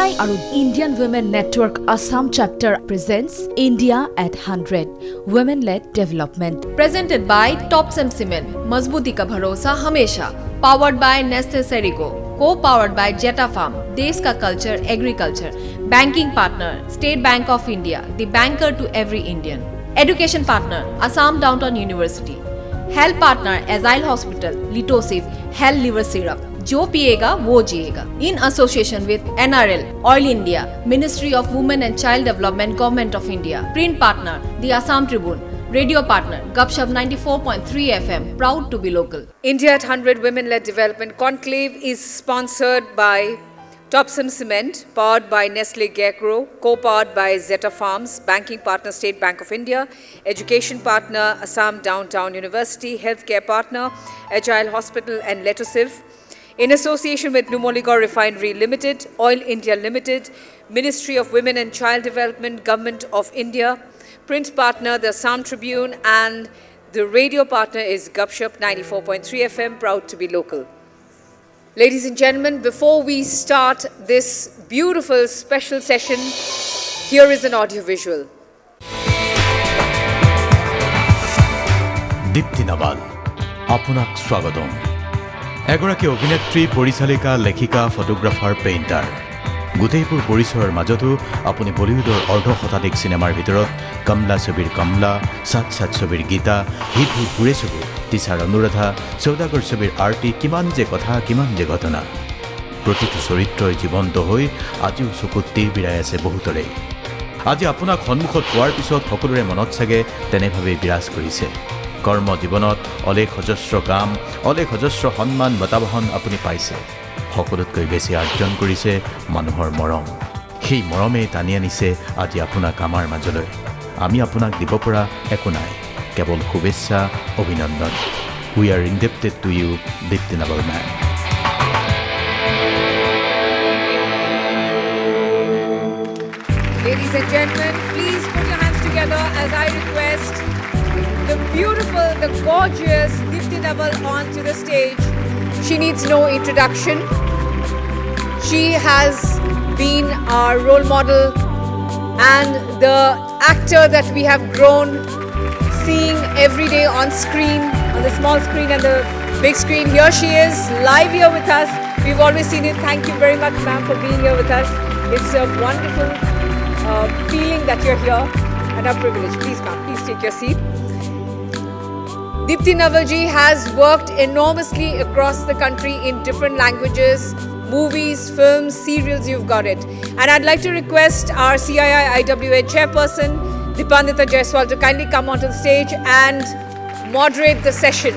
SBI আৰু Indian Women Network Assam Chapter presents India at 100 Women-led Development. Presented by Tops and Cement, मजबूती का भरोसा हमेशा. Powered by Nestle Serico. Co-powered by Jetta Farm, देश का culture, agriculture. Banking partner, State Bank of India, the banker to every Indian. Education partner, Assam Downtown University. Health partner, Azile Hospital, Litosif, Hell Liver Syrup. जो पिएगा वो जिएगा. In association with NRL, Oil India, Ministry of Women and Child Development, Government of India. Print partner, the Assam Tribune. Radio partner, Gupshup 94.3 FM, proud to be local. India at 100 Women-led Development Conclave is sponsored by Topsom Cement, powered by Nestle Gecro, co-powered by Zeta Farms, banking partner State Bank of India, education partner Assam Downtown University, healthcare partner Agile Hospital and Letosiv, in association with Numoligarh Refinery Limited, Oil India Limited, Ministry of Women and Child Development, Government of India, print partner the Assam Tribune, and the radio partner is Gupshup 94.3 FM, proud to be local. Ladies and gentlemen, before we start this beautiful special session, here is an audiovisual. Deepti Naval, Apunak Swagatom. এগৰাকী অভিনেত্ৰী, পৰিচালিকা, লেখিকা, photographer, painter. গোটেইবোৰ পৰিচয়ৰ মাজতো আপুনি বলিউডৰ অৰ্ধশতাধিক চিনেমাৰ ভিতৰত কমলা ছবিৰ কমলা, সাত সাত ছবিৰ গীতা, হিট হিট পুৰে ছবি, টিচাৰ অনুৰাধা, চৌদাগৰ ছবিৰ আৰতি, কিমান যে কথা, কিমান যে ঘটনা। প্ৰতিটো চৰিত্ৰই জীৱন্ত হৈ আজিও চকুত তীৰ বিৰাই আছে বহুতৰে। আজি আপোনাক সন্মুখত পোৱাৰ পিছত সকলোৰে মনত চাগে তেনেভাৱেই বিৰাজ কৰিছে। কৰ্ম জীৱনত অলেখ অজস্ৰ কাম, অলেখ অজস্ৰ সন্মান বঁটাবাহন আপুনি পাইছে। সকলোতকৈ বেছি অৰ্জন কৰিছে মানুহৰ মৰম। সেই মৰমেই টানি আনিছে আজি আপোনাক আমাৰ মাজলৈ। আমি আপোনাক দিব পৰা একো নাই, কেৱল শুভেচ্ছা, অভিনন্দন। We are indebted to you, Deepti Naval ma'am. Ladies and gentlemen, please put your hands together as I request the beautiful, the gorgeous Deepti Naval onto the stage. She needs no introduction. She has been our role model and the actor that we have grown seeing every day on screen, on the small screen and the big screen. Here she is, live here with us. We've always seen it. Thank you very much, ma'am, for being here with us. It's a wonderful feeling that you're here and a privilege. Please come, please take your seat. Deepti Naval ji has worked enormously across the country in different languages, movies, films, serials, you've got it. And I'd like to request our CII IWA chairperson, Dipandita Jaiswal, to kindly come onto the stage and moderate the session.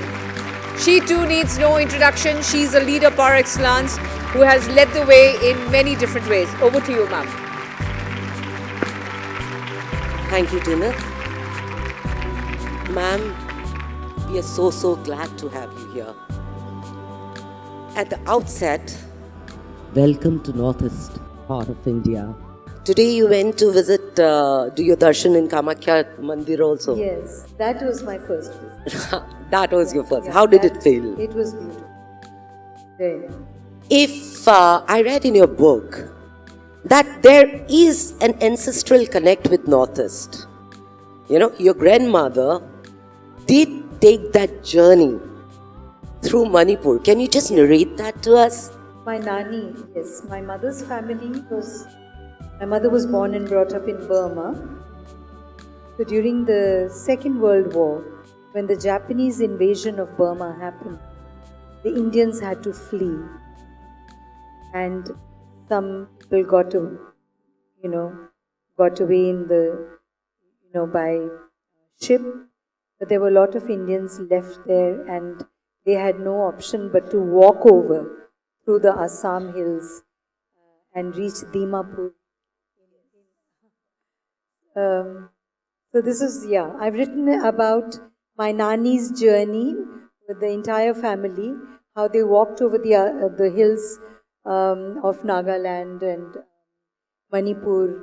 She too needs no introduction. She's a leader par excellence who has led the way in many different ways. Over to you, ma'am. Thank you, Tina. Ma'am, we are so glad to have you here. At the outset, welcome to Northeast part of India. Today you went to visit, do your darshan in Kamakhya Mandir also? Yes, that was my first visit. That was your first. How did it feel? It was beautiful. Very nice. If I read in your book that there is an ancestral connect with Northeast. You know, your grandmother did take that journey through Manipur. Can you just narrate that to us? My Nani, yes, my mother's family my mother was born and brought up in Burma. So during the Second World War, when the Japanese invasion of Burma happened, the Indians had to flee. And some people got away in by ship. But there were a lot of Indians left there and they had no option but to walk over through the Assam hills and reach Dimapur. So this is, I've written about my Nani's journey with the entire family, how they walked over the hills of Nagaland and Manipur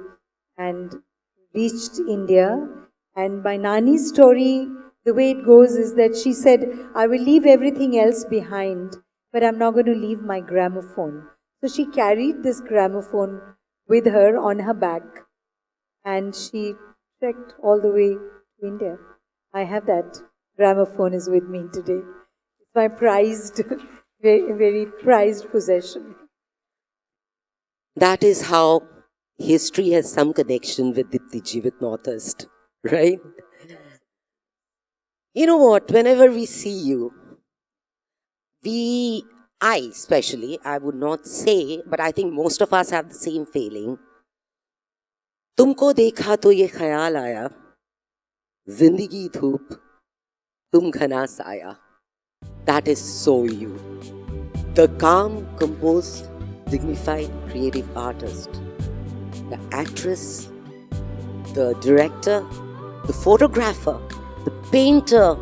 and reached India. And my Nani's story, the way it goes is that she said, I will leave everything else behind, but I'm not going to leave my gramophone. So she carried this gramophone with her on her back, and she trekked all the way to India. I have that gramophone is with me today. It's my prized, very, very prized possession. That is how history has some connection with Deepti ji, with Northeast, right? You know what? Whenever we see you, I especially, I would not say, but I think most of us have the same feeling. तुमको देखा तो ये ख्याल आया, जिंदगी धूप, तुम घना साया. That is so you. The calm, composed, dignified, creative artist. The actress, the director, the photographer, the painter,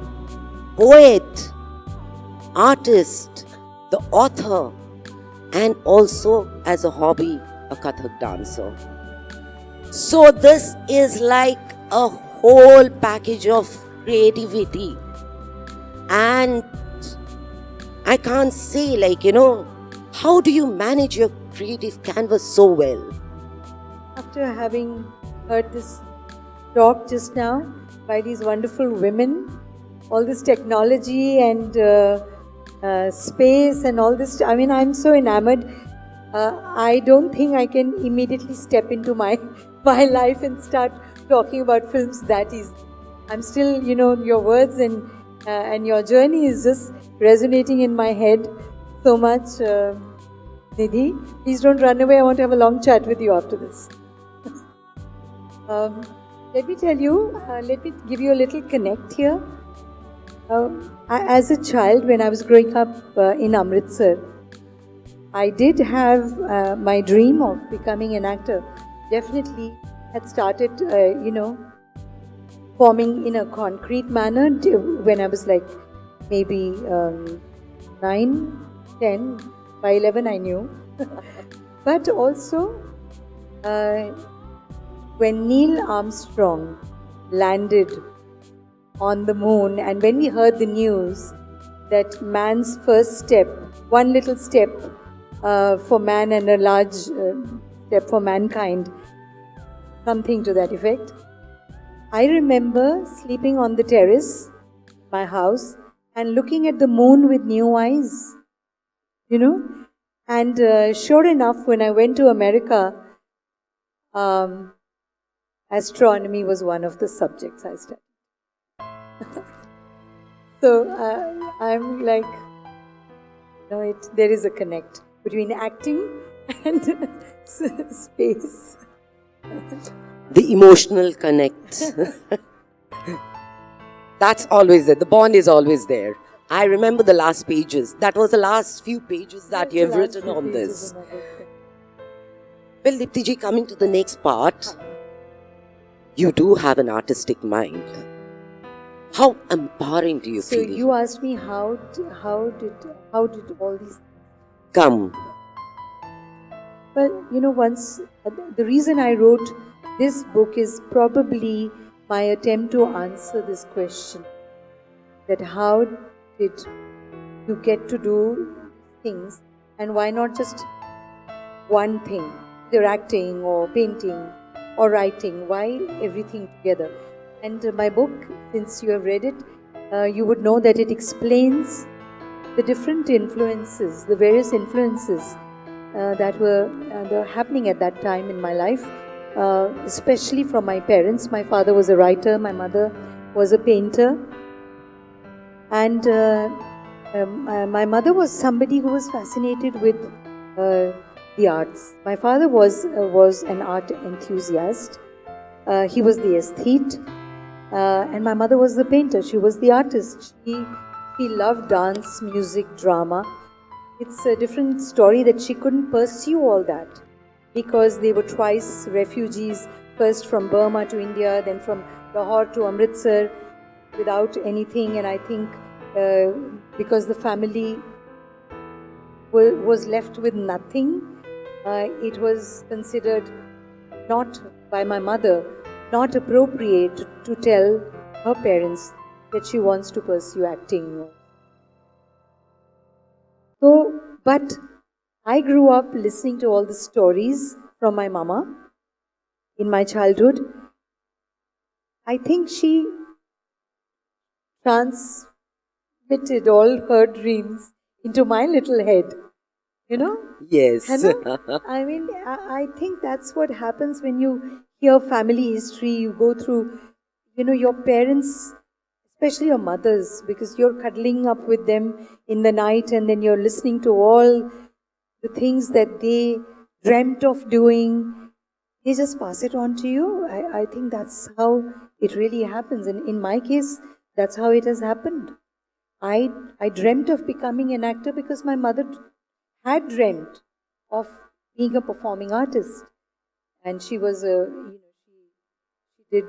poet, artist, the author, and also as a hobby, a Kathak dancer. So this is like a whole package of creativity. And I can't say, how do you manage your creative canvas so well? After having heard this talk just now by these wonderful women, all this technology and space and all this, I'm so enamored. I don't think I can immediately step into my life and start talking about films that easy. I'm still, your words and your journey is just resonating in my head so much. Nidhi, please don't run away. I want to have a long chat with you after this. Let me tell you, let me give you a little connect here. As a child, when I was growing up in Amritsar, I did have my dream of becoming an actor. Definitely had started, forming in a concrete manner when I was like maybe 9, 10, by 11 I knew. But also, when Neil Armstrong landed on the moon, and when we heard the news that man's first step, one little step for man and a large step for mankind, something to that effect, I remember sleeping on the terrace, my house, and looking at the moon with new eyes, And sure enough, when I went to America, astronomy was one of the subjects I studied. So I'm like, there is a connect between acting and space. The emotional connect. That's always there. The bond is always there. I remember the last pages. That was the last few pages that you have written on this. Well, Deepti ji, coming to the next part, you do have an artistic mind. How empowering do you feel? So you asked me how did all these come? Well, once the reason I wrote this book is probably my attempt to answer this question, that how did you get to do things, and why not just one thing, either acting or painting or writing, why everything together? And my book, since you have read it, you would know that it explains the different influences, the various influences that were happening at that time in my life, especially from my parents. My father was a writer, my mother was a painter, and my mother was somebody who was fascinated with the arts. My father was an art enthusiast. He was the aesthete, and my mother was the painter. She was the artist. She loved dance, music, drama. It's a different story that she couldn't pursue all that because they were twice refugees, first from Burma to India, then from Lahore to Amritsar, without anything. And I think because the family was left with nothing, it was considered not by my mother, not appropriate to tell her parents that she wants to pursue acting. So, but I grew up listening to all the stories from my mama in my childhood. I think she transmitted all her dreams into my little head. You know? Yes. I mean, I think that's what happens when you hear family history. You go through, your parents, especially your mothers, because you're cuddling up with them in the night and then you're listening to all the things that they dreamt of doing. They just pass it on to you. I think that's how it really happens. And in my case, that's how it has happened. I dreamt of becoming an actor because my mother had dreamt of being a performing artist, and she was she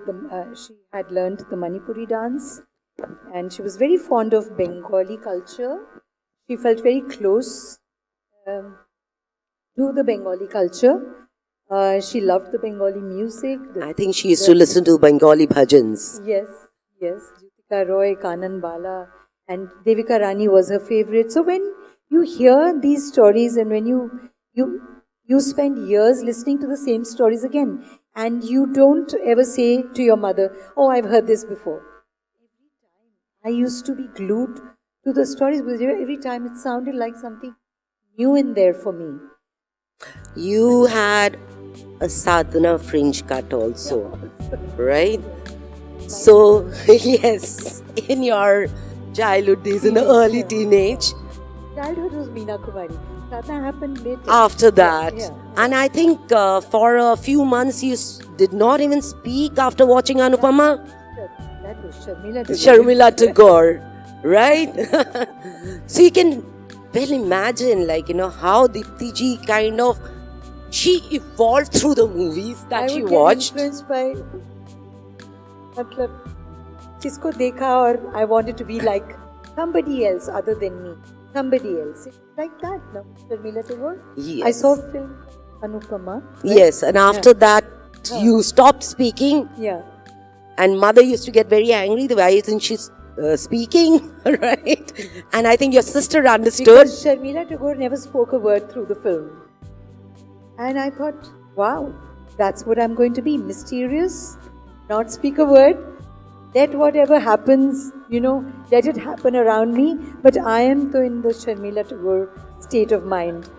had learned the Manipuri dance, and she was very fond of Bengali culture. She felt very close to the Bengali culture. She loved the Bengali music. I think she used to listen to Bengali bhajans. Yes. Jyotika Roy, Kanan Bala, and Devika Rani was her favorite. So when you hear these stories and when you spend years listening to the same stories again, and you don't ever say to your mother, "Oh, I've heard this before." I used to be glued to the stories because every time it sounded like something new in there for me. You had a sadhana fringe cut also, right? So, yes, in your childhood days, in the early teenage, Childhood was Meena Kumari. Sadhana happened later. after that. Yeah. And I think for a few months you did not even speak after watching Anupama. That was Sharmila Tagore. Sharmila Tagore, right? So you can well imagine, how Deepti ji she evolved through the movies that she watched. I would get influenced by, जिसको देखा और I wanted to be like somebody else other than me. Somebody else. It's like that, no? Sharmila Tagore. Yes. I saw film Anupama. Right? Yes, and after that you stopped speaking. Yeah. And mother used to get very angry. Why isn't she speaking? Right? And I think your sister understood. Because Sharmila Tagore never spoke a word through the film. And I thought, wow, that's what I'm going to be. Mysterious, not speak a word. Let whatever happens, let it happen around me. But I am in the Sharmila Tagore state of mind.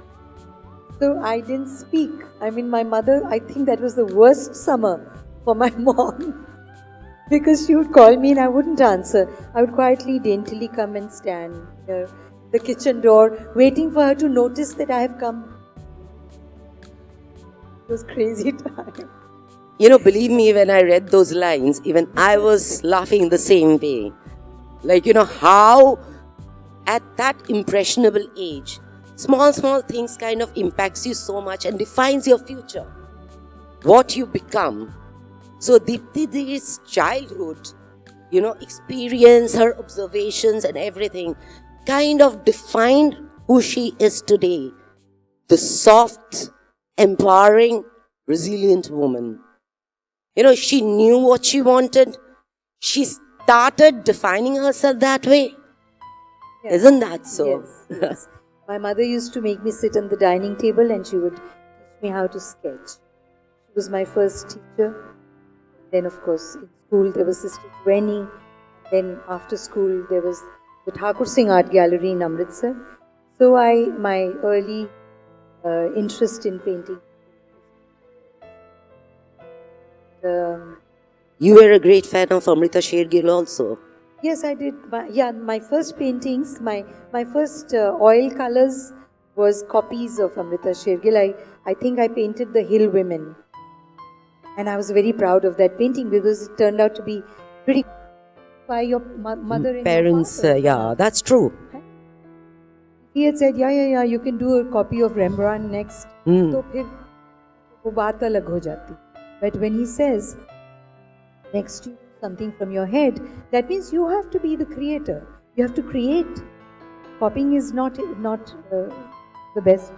So I didn't speak. I mean, my mother, I think that was the worst summer for my mom. Because she would call me and I wouldn't answer. I would quietly, daintily come and stand near the kitchen door, waiting for her to notice that I have come. It was crazy time. Believe me, when I read those lines, even I was laughing the same way. How at that impressionable age, small things kind of impacts you so much and defines your future. What you become. So Deepti's childhood, experience, her observations and everything kind of defined who she is today. The soft, empowering, resilient woman. She knew what she wanted. She started defining herself that way. Yes. Isn't that so? Yes. My mother used to make me sit on the dining table and she would teach me how to sketch. She was my first teacher. Then, of course, in school there was Sister Gwenny. Then after school there was the Thakur Singh Art Gallery in Amritsar. So my early interest in painting. You were a great fan of Amrita Shergill also. Yes, I did. My first paintings, my first oil colors was copies of Amrita Shergill. I think I painted the Hill Women. And I was very proud of that painting because it turned out to be pretty by your mother and parents. Your father. Yeah, that's true. He had said, yeah, you can do a copy of Rembrandt next. तो फिर वो बात अलग हो जाती. But when he says, next you do something from your head, that means you have to be the creator. You have to create. Copying is not the best.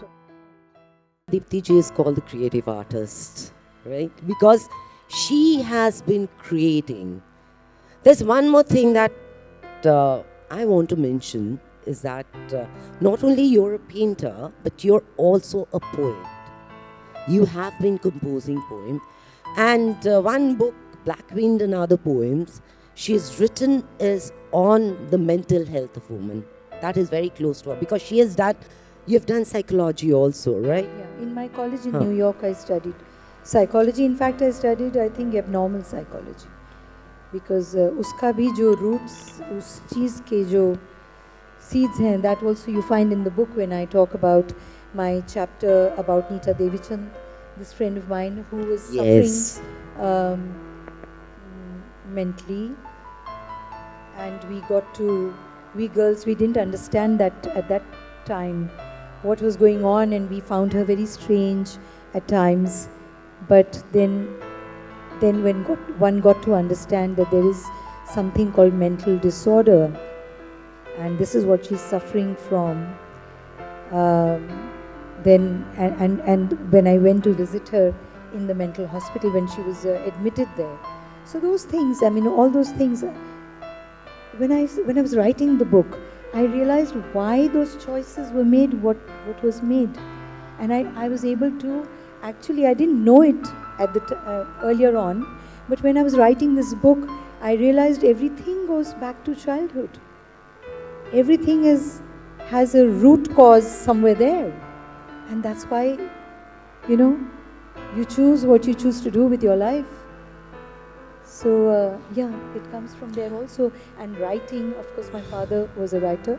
Deepti ji is called the creative artist, right? Because she has been creating. There's one more thing that I want to mention is that not only you're a painter, but you're also a poet. you have been composing poems. And one book, Black Wind and Other Poems, she's written is on the mental health of women. That is very close to her because she has done, you've done psychology also, right? Yeah, in my college in New York, I studied psychology. In fact, I studied, I think, abnormal psychology. Because uska bhi jo roots, us cheez ke jo seeds hain, that also you find in the book when I talk about my chapter about Nita Devichand, this friend of mine who was suffering mentally. And we girls, we didn't understand that at that time what was going on, and we found her very strange at times. But then when one got to understand that there is something called mental disorder, and this is what she's suffering from, then and when I went to visit her in the mental hospital when she was admitted there. So those things, I mean, all those things, when I was writing the book, I realized why those choices were made, what was made. And I was able to, actually I didn't know it at the earlier on, but when I was writing this book, I realized everything goes back to childhood. Everything has a root cause somewhere there. And that's why, you choose what you choose to do with your life. So, yeah, it comes from there also. And writing, of course, my father was a writer.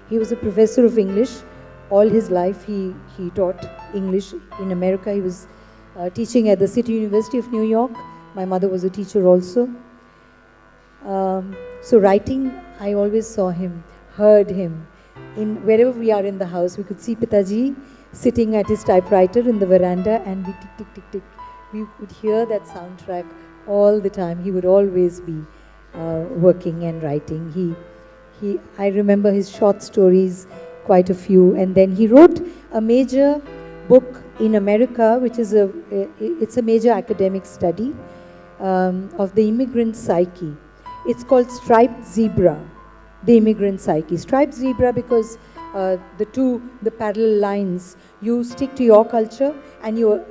He was a professor of English. All his life, he taught English in America. He was teaching at the City University of New York. My mother was a teacher also. So writing, I always saw him, heard him. Wherever we are in the house, we could see Pitaji sitting at his typewriter in the veranda, and we tick, tick, tick, tick. We would hear that soundtrack all the time. He would always be working and writing. I remember his short stories, quite a few, and then he wrote a major book in America, which is it's a major academic study of the immigrant psyche. It's called Striped Zebra, the immigrant psyche. Striped zebra because the parallel lines, you stick to your culture and you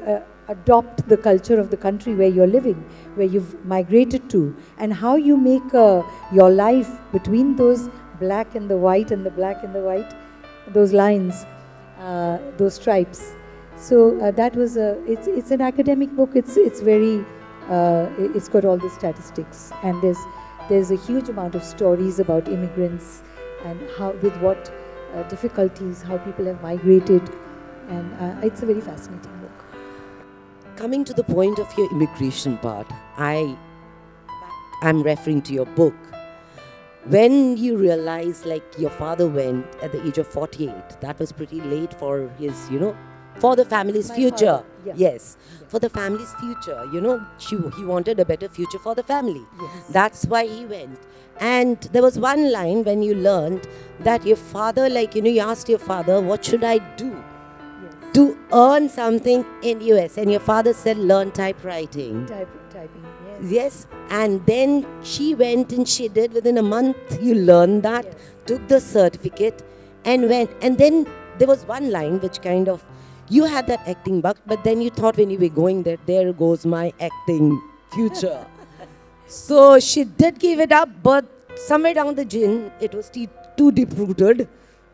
adopt the culture of the country where you're living, where you've migrated to, and how you make your life between those black and the white and the black and the white, those lines, those stripes. So that was it's an academic book. It's very it's got all the statistics, and there's a huge amount of stories about immigrants and how, with what difficulties, how people have migrated, and it's a very fascinating book. Coming to the point of your immigration part, I'm referring to your book. When you realize, like, your father went at the age of 48, that was pretty late for his, for the family's future. Yeah. Yes, for the family's future. He wanted a better future for the family. Yes. That's why he went. And there was one line when you learned that your father, you asked your father, what should I do to earn something in US? And your father said, learn typewriting. Typing, yes. Yes, and then she went and she did. Within a month, you learned that, Yes. took the certificate, and went. And then there was one line which kind of, you had that acting bug, but then you thought when you were going there goes my acting future. So she did give it up, but somewhere down the gin, it was too deep-rooted.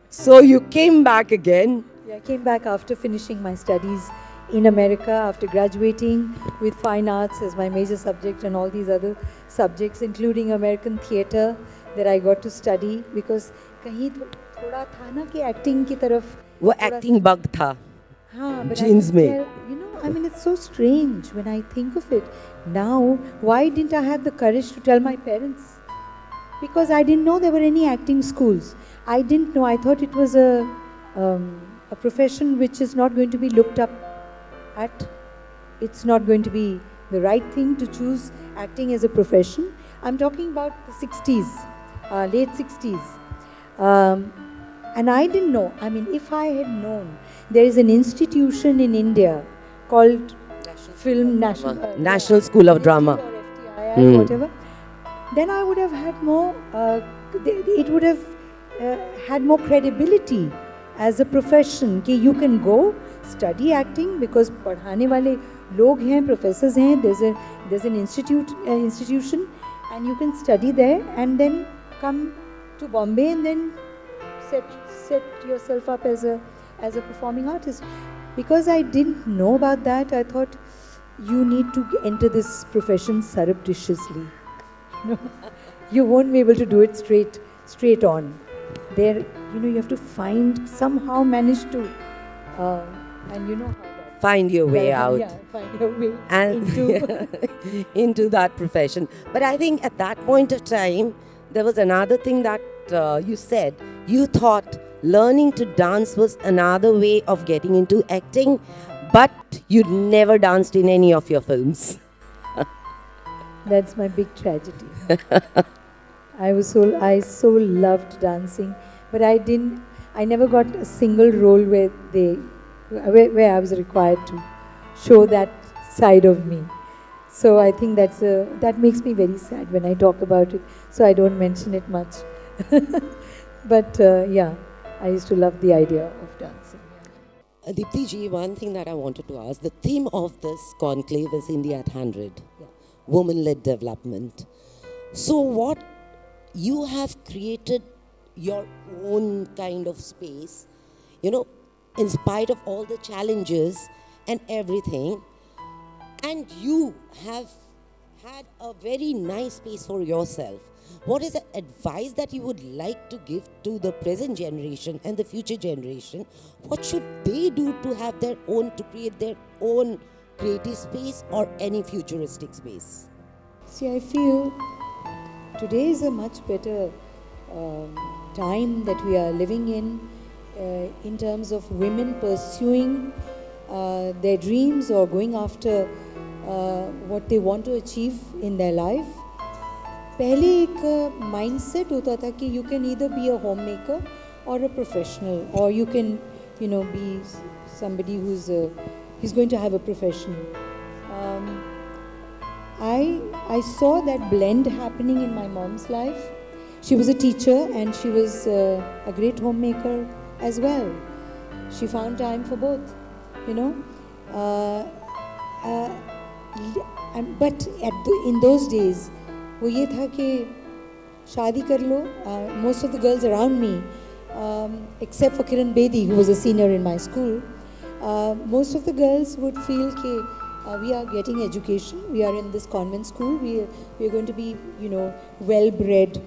So you came back again. Yeah, I came back after finishing my studies in America, after graduating with fine arts as my major subject and all these other subjects, including American theatre that I got to study, because kahin thoda tha na ki acting ki taraf. वो acting bug था. हाँ, but Jeans में. it's so strange when I think of it. Now, why didn't I have the courage to tell my parents? Because I didn't know there were any acting schools. I didn't know. I thought it was a profession which is not going to be looked up at. It's not going to be the right thing to choose acting as a profession. I'm talking about the 60s, late 60s. And I didn't know. I mean, if I had known, there is an institution in India called National School of Drama. Or FTII, whatever. Then I would have had more, it would have had more credibility as a profession. You can go, study acting because पढ़ाने वाले लोग हैं, professors हैं, there's an institution, and you can study there and then come to Bombay and then set yourself up as a performing artist. Because I didn't know about that, I thought you need to enter this profession surreptitiously. You won't be able to do it straight on. There, you have to somehow manage to, and you know how that. Find your way out. Yeah, find your way And into that profession. But I think at that point of time, there was another thing that you said. You thought learning to dance was another way of getting into acting, but you never danced in any of your films. That's my big tragedy. I so loved dancing, but I never got a single role where I was required to show that side of me. So I think that makes me very sad when I talk about it, so I don't mention it much. But yeah, I used to love the idea of dancing. Deepti ji, one thing that I wanted to ask, the theme of this conclave is India at 100, woman-led development. So what you have created your own kind of space, in spite of all the challenges and everything, and you have had a very nice space for yourself. What is the advice that you would like to give to the present generation and the future generation? What should they do to have to create their own creative space or any futuristic space? See, I feel today is a much better time that we are living in terms of women pursuing their dreams or going after what they want to achieve in their life. पहले एक mindset होता था कि you can either be a homemaker or a professional, or you can be somebody who's going to have a profession. I saw that blend happening in my mom's life. She was a teacher and she was a great homemaker as well. She found time for both, but in those days, वो ये था कि शादी कर लो. Most of the girls around me, except for Kiran Bedi, who was a senior in my school, most of the girls would feel कि we are getting education, we are in this convent school, we are going to be, well-bred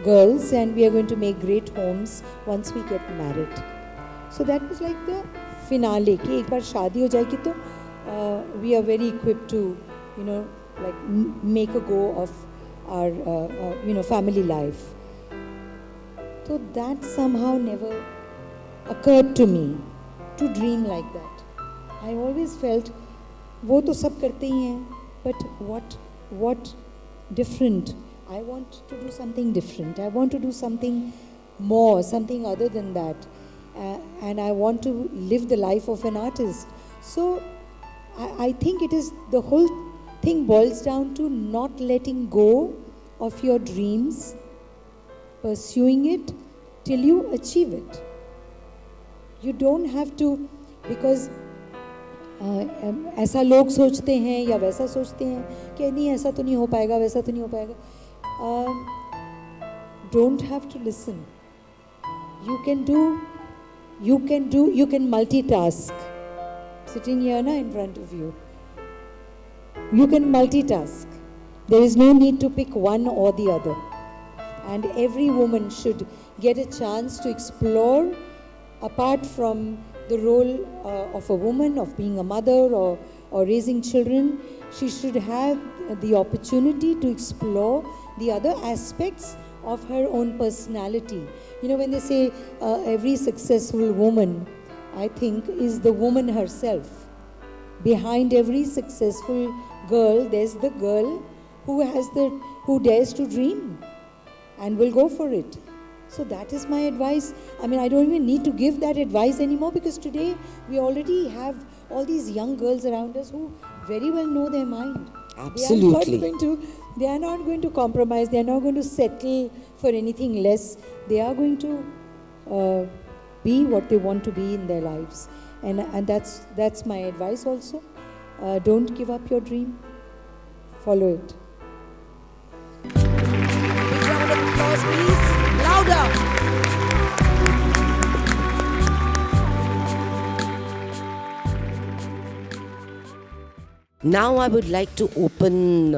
girls, and we are going to make great homes once we get married. So that was like the finale, कि एक बार शादी हो जाएगी तो we are very equipped to, make a go of our, family life. So that somehow never occurred to me to dream like that. I always felt, वो तो सब करते ही हैं, but what different? I want to do something different. I want to do something more, something other than that. And I want to live the life of an artist. So I think the whole thing boils down to not letting go of your dreams, pursuing it till you achieve it. You don't have to, because ऐसा लोग सोचते हैं या वैसा सोचते हैं कि नहीं ऐसा तो नहीं हो पाएगा, वैसा तो नहीं हो पाएगा. Don't have to listen. You can multitask. Sitting here in front of you. You can multitask. There is no need to pick one or the other. And every woman should get a chance to explore, apart from the role of a woman, of being a mother or raising children. She should have the opportunity to explore the other aspects of her own personality. When they say every successful woman, I think, is the woman herself. Behind every successful girl, there's the girl who dares to dream and will go for it. So that is my advice. I don't even need to give that advice anymore, because today we already have all these young girls around us who very well know their mind. Absolutely. They are not going to compromise. They are not going to settle for anything less. They are going to be what they want to be in their lives. and that's my advice also. Don't give up your dream. Follow it. Big round of applause, please. Louder. Now I would like to open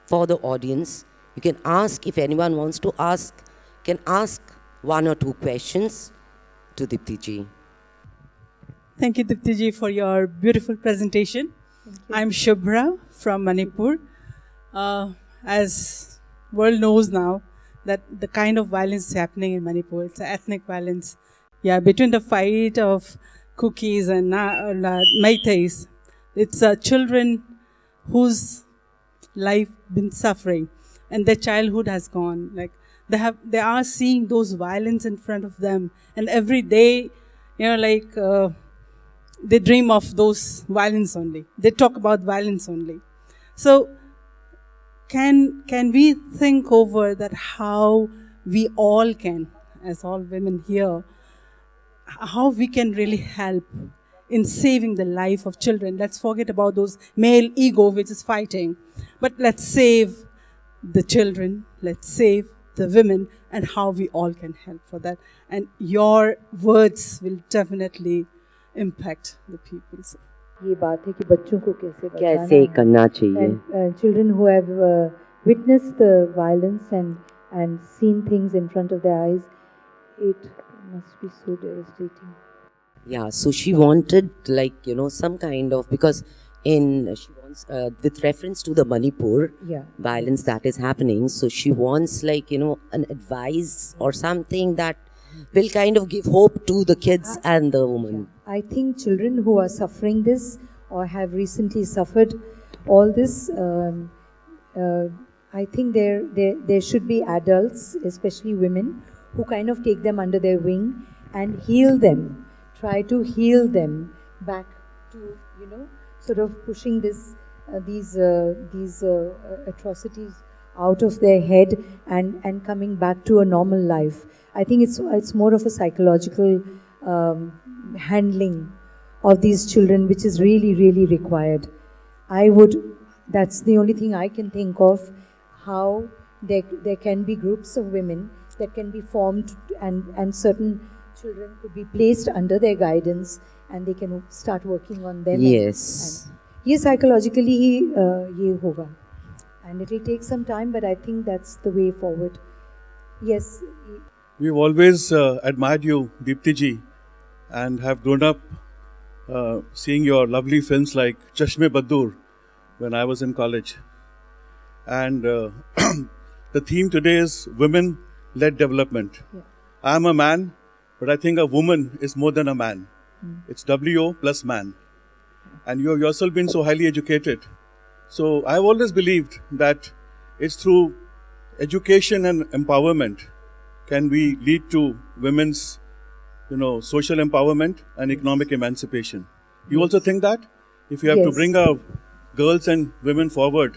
for the audience. You can ask, if anyone wants to ask, can ask 1 or 2 questions to Deepti ji. Thank you, Deepti ji, for your beautiful presentation. I'm Shubhra from Manipur. As world knows now that the kind of violence happening in Manipur, it's ethnic violence. Yeah, between the fight of Kukis and Meiteis, it's children whose life been suffering and their childhood has gone. Like they are seeing those violence in front of them, and every day, they dream of those violence only. They talk about violence only. So can we think over that how we all can, as all women here, how we can really help in saving the life of children? Let's forget about those male ego which is fighting, but let's save the children, let's save the women, and how we all can help for that. And your words will definitely impact the people. ये बात है कि बच्चों को कैसे करना चाहिए. And children who have witnessed the violence and seen things in front of their eyes, it must be so devastating. Yeah, so she wanted some kind of, because she wants, with reference to the Manipur violence that is happening, so she wants an advice or something that will kind of give hope to the kids and the women. I think children who are suffering this or have recently suffered all this, I think there should be adults, especially women, who kind of take them under their wing and heal them, try to heal them back to, sort of pushing these atrocities out of their head and coming back to a normal life. I think it's more of a psychological handling of these children, which is really, really required. That's the only thing I can think of, how there can be groups of women that can be formed and certain children could be placed under their guidance and they can start working on them. Yes. And psychologically ye hoga. And it will take some time, but I think that's the way forward. Yes. We've always admired you, Deepti ji, and have grown up seeing your lovely films like Chashme Baddur when I was in college. And the theme today is women-led development. Yeah. I'm a man, but I think a woman is more than a man. It's W-O plus man. And you have yourself been so highly educated. So I've always believed that it's through education and empowerment can we lead to women's, social empowerment and economic emancipation. You also think that? If you have to bring our girls and women forward,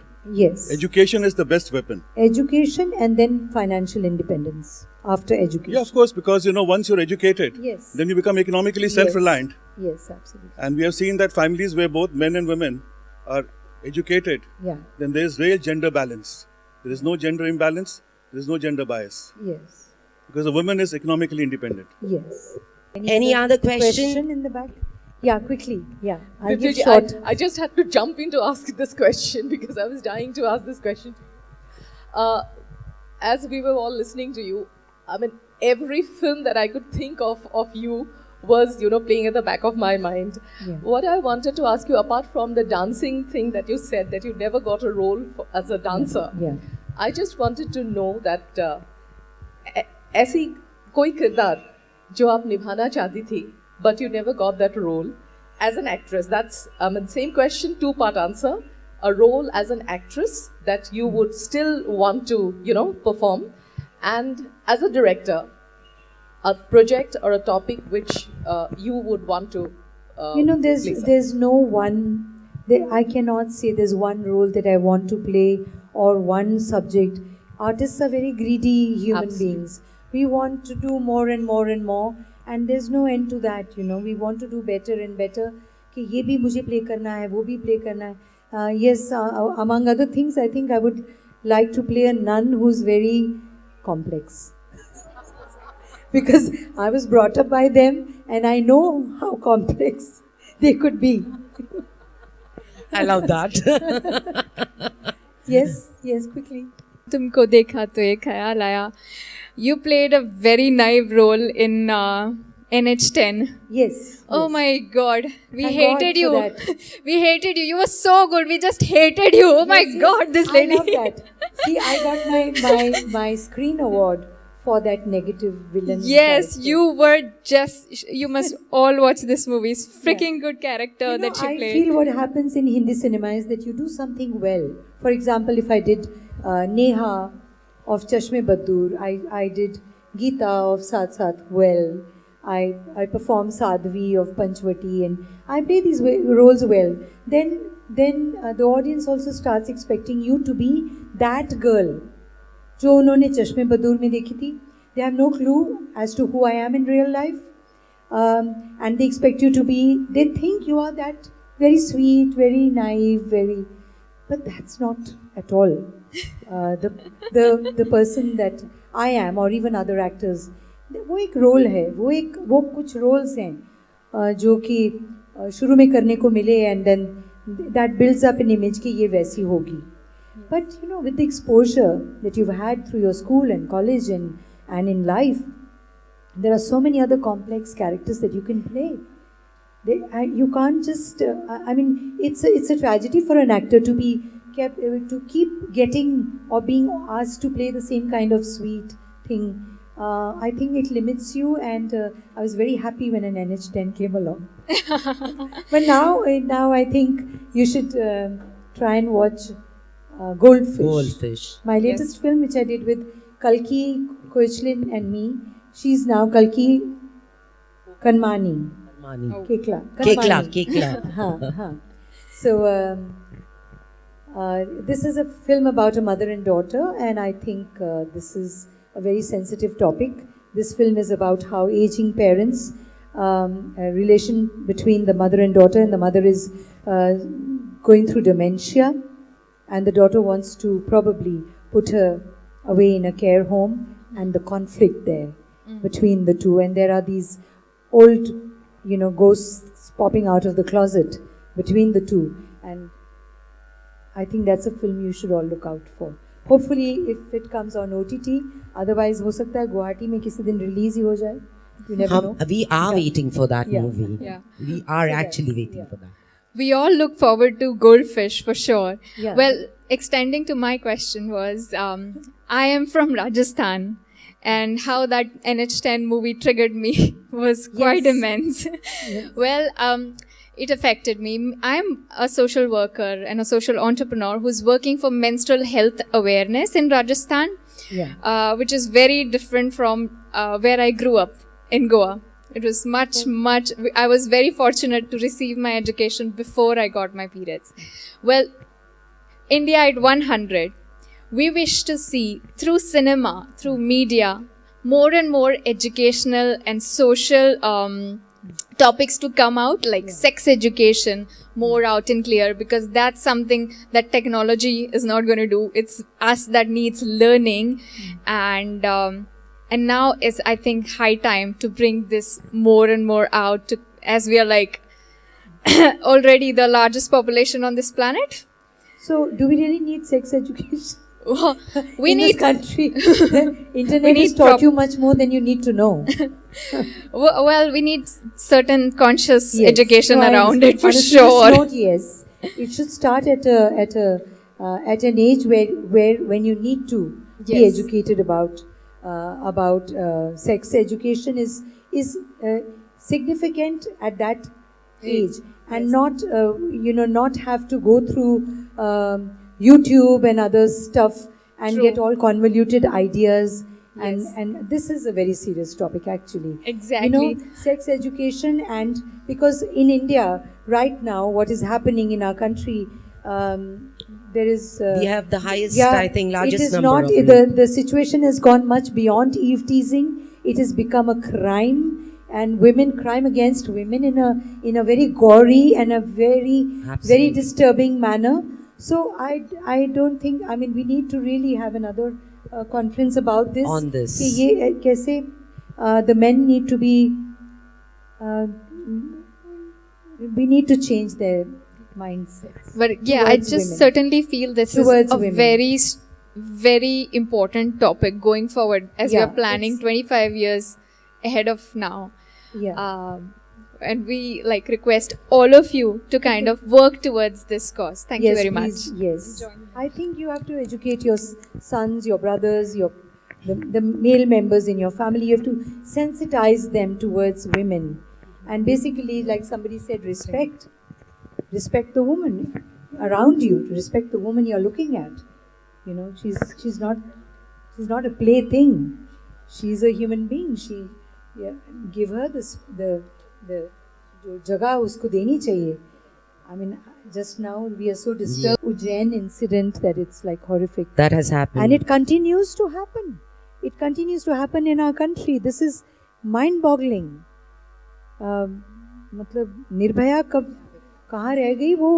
education is the best weapon. Education and then financial independence after education. Yeah, of course, because, once you're educated, then you become economically self-reliant. Yes, absolutely. And we have seen that families where both men and women are educated, then there is real gender balance. There is no gender imbalance, there is no gender bias. Yes. Because a woman is economically independent. Yes. Any other question in the back? Yeah, quickly. Yeah, I'll give Deepti, short. I just had to jump in to ask this question because I was dying to ask this question. As we were all listening to you, I mean, every film that I could think of you was, playing at the back of my mind. Yeah. What I wanted to ask you, apart from the dancing thing that you said, that you never got a role as a dancer, I just wanted to know that ऐसी कोई किरदार जो आप निभाना चाहती थी, but you never got that role as an actress. That's same question, 2-part answer. A role as an actress that you would still want to, perform, and as a director, a project or a topic which you would want to. There's no one. I cannot say there's one role that I want to play or one subject. Artists are very greedy human beings. We want to do more and more and more, and there's no end to that. We want to do better and better. कि ये भी मुझे play करना है, वो भी play करना है. Yes, among other things, I think I would like to play a nun who's very complex. Because I was brought up by them and I know how complex they could be. I love that. Yes, quickly. तुमको देखा तो एक ख्याल आया. You played a very naive role in NH10. Yes. Oh my God, we Thank hated God you. for that. We hated you. You were so good. We just hated you. Oh my God, this lady. I love that. See, I got my screen award for that negative villain. Yes, character. you were just. You must all watch this movie. It's freaking good character that she I played. feel what happens in Hindi cinema is that you do something well. For example, if I did Neha of Chashme Baddur, I did Geeta of Saath Saath well. I perform Sadhvi of Panchvati, and I play these roles well. Then the audience also starts expecting you to be that girl जो उन्होंने चश्मे बदूर में देखी थी. They have no clue as to who I am in real life, and they expect you to be. They think you are that very sweet, very naive, but that's not at all the person that I am, or even other actors. वो एक role है, वो कुछ roles हैं जो कि शुरू में करने को मिले, and then that builds up an image कि ये वैसी होगी. But with the exposure that you've had through your school and college and in life, there are so many other complex characters that you can play. You can't just. It's a tragedy for an actor to keep getting or being asked to play the same kind of sweet thing. I think it limits you, and I was very happy when an NH10 came along. But now I think you should try and watch Goldfish. My latest film, which I did with Kalki Koechlin and me. She's now Kalki Kanmani. Kekla. So this is a film about a mother and daughter, and I think this is a very sensitive topic. This film is about how aging parents, a relation between the mother and daughter, and the mother is going through dementia, and the daughter wants to probably put her away in a care home, and the conflict there between the two. And there are these old, ghosts popping out of the closet between the two. And I think that's a film you should all look out for. Hopefully, if it comes on OTT, otherwise, हो सकता है गुवाहाटी में किसी दिन release ही हो जाए. You never know. We are waiting for that Yeah. movie. Yeah. We are actually waiting for that. We all look forward to Goldfish for sure. Yeah. Well, extending to my question was, I am from Rajasthan, and how that NH10 movie triggered me was quite immense. Well, it affected me. I'm a social worker and a social entrepreneur who's working for menstrual health awareness in Rajasthan, which is very different from where I grew up in Goa. It was much, I was very fortunate to receive my education before I got my periods. Well, India at 100, we wish to see through cinema, through media, more and more educational and social topics to come out, like sex education, more out and clear, because that's something that technology is not going to do. It's us that needs learning, and now is, I think, high time to bring this more and more out, as we are like already the largest population on this planet. So, do we really need sex education? We in need this country. The internet has taught you much more than you need to know. Well, we need certain conscious education around it for on a sure. serious note, yes, it should start at an age where when you need to be educated about sex. Education is significant at that age, and not not have to go through YouTube and other stuff and get all convoluted ideas. And this is a very serious topic, actually. Exactly. Sex education, and because in India right now, what is happening in our country, there is. We have the highest, I think, largest it is number not, of the situation has gone much beyond eve teasing. It has become a crime, and crime against women in a very gory and a very disturbing manner. So I don't think, I mean, we need to really have another conference about this. On this. कि ये कैसे the men need to be, we need to change their mindsets. But yeah, I just women. certainly feel this Towards is a women. very important topic going forward as we Yeah, are planning it's- 25 years ahead of now. Yeah. And we like all of you to kind of work towards this cause. Thank you Yes, very please, much. Yes. I think you have to educate your sons, your brothers, the male members in your family. You have to sensitize them towards women. And basically, like somebody said, respect the woman around you, to respect the woman you're looking at. You know, she's not a plaything. She's a human being. Give her the jagah usko deni chahiye. I mean, just now we are so disturbed. Ujjain incident that it's like horrific. That has happened. And it continues to happen. It continues to happen in our country. This is mind-boggling. मतलब निर्भया कब कहाँ रह गई वो?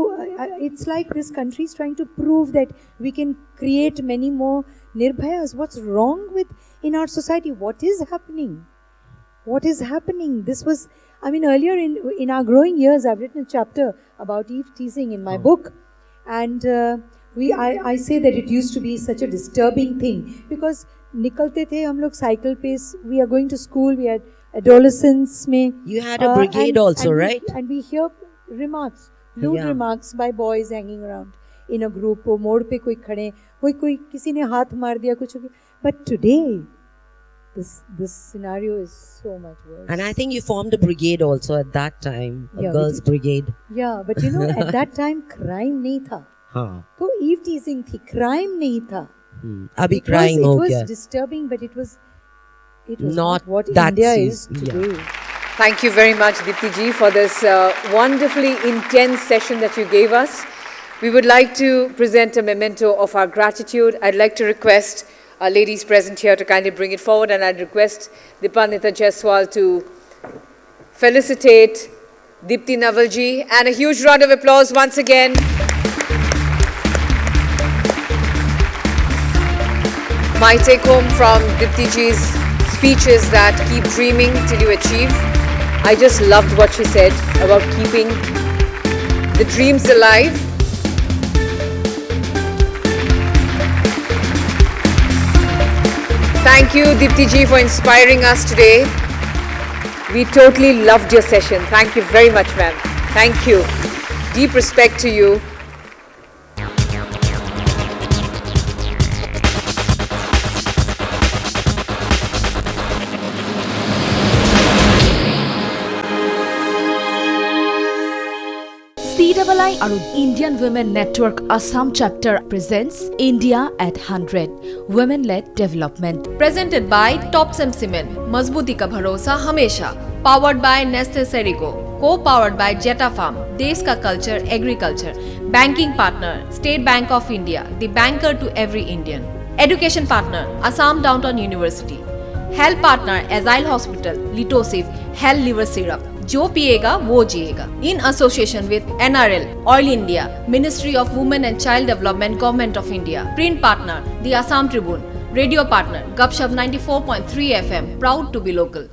It's like this country is trying to prove that we can create many more Nirbhayas. What's wrong in our society? What is happening? What is happening? This was, I mean, earlier in our growing years, I've written a chapter about eve teasing in my book, and I say that it used to be such a disturbing thing because निकलते थे हम लोग cycle पे, we are going to school, we had adolescents में. You had a brigade also, right? And we hear remarks, lewd remarks by boys hanging around in a group. वो मोड़ पे कोई खड़े, कोई किसी ने हाथ मार दिया कुछ. But today, this scenario is so much worse. And I think you formed a brigade also at that time, a girls' brigade. Yeah, but you know, at that time crime नहीं था. हाँ. तो eve teasing थी, crime नहीं था. अभी crime हो गया. It was disturbing, but it was not what that India serious. is today. Yeah. Thank you very much, Deepti ji, for this wonderfully intense session that you gave us. We would like to present a memento of our gratitude. I'd like to request our ladies present here to kindly bring it forward, and I'd request Dipannita Jaiswal to felicitate Deepti Naval ji, and a huge round of applause once again. My take home from Deepti ji's speech is that keep dreaming till you achieve. I just loved what she said about keeping the dreams alive. Thank you, Deepti ji, for inspiring us today. We totally loved your session. Thank you very much, ma'am. Thank you. Deep respect to you. CII and Indian Women Network Assam Chapter presents India at 100 Women-led Development. Presented by Topsem Cement, मजबूती का भरोसा हमेशा. Powered by Nestle Serico. Co-powered by Jetta Farm, देश का culture, agriculture. Banking partner, State Bank of India, the banker to every Indian. Education partner, Assam Downtown University. Health partner, Azile Hospital, Litosif, Hell Liver Syrup. जो पिएगा वो जिएगा. In association with NRL, Oil India, Ministry of Women and Child Development, Government of India. Print partner, the Assam Tribune. Radio partner, Gupshup 94.3 FM. Proud to be local.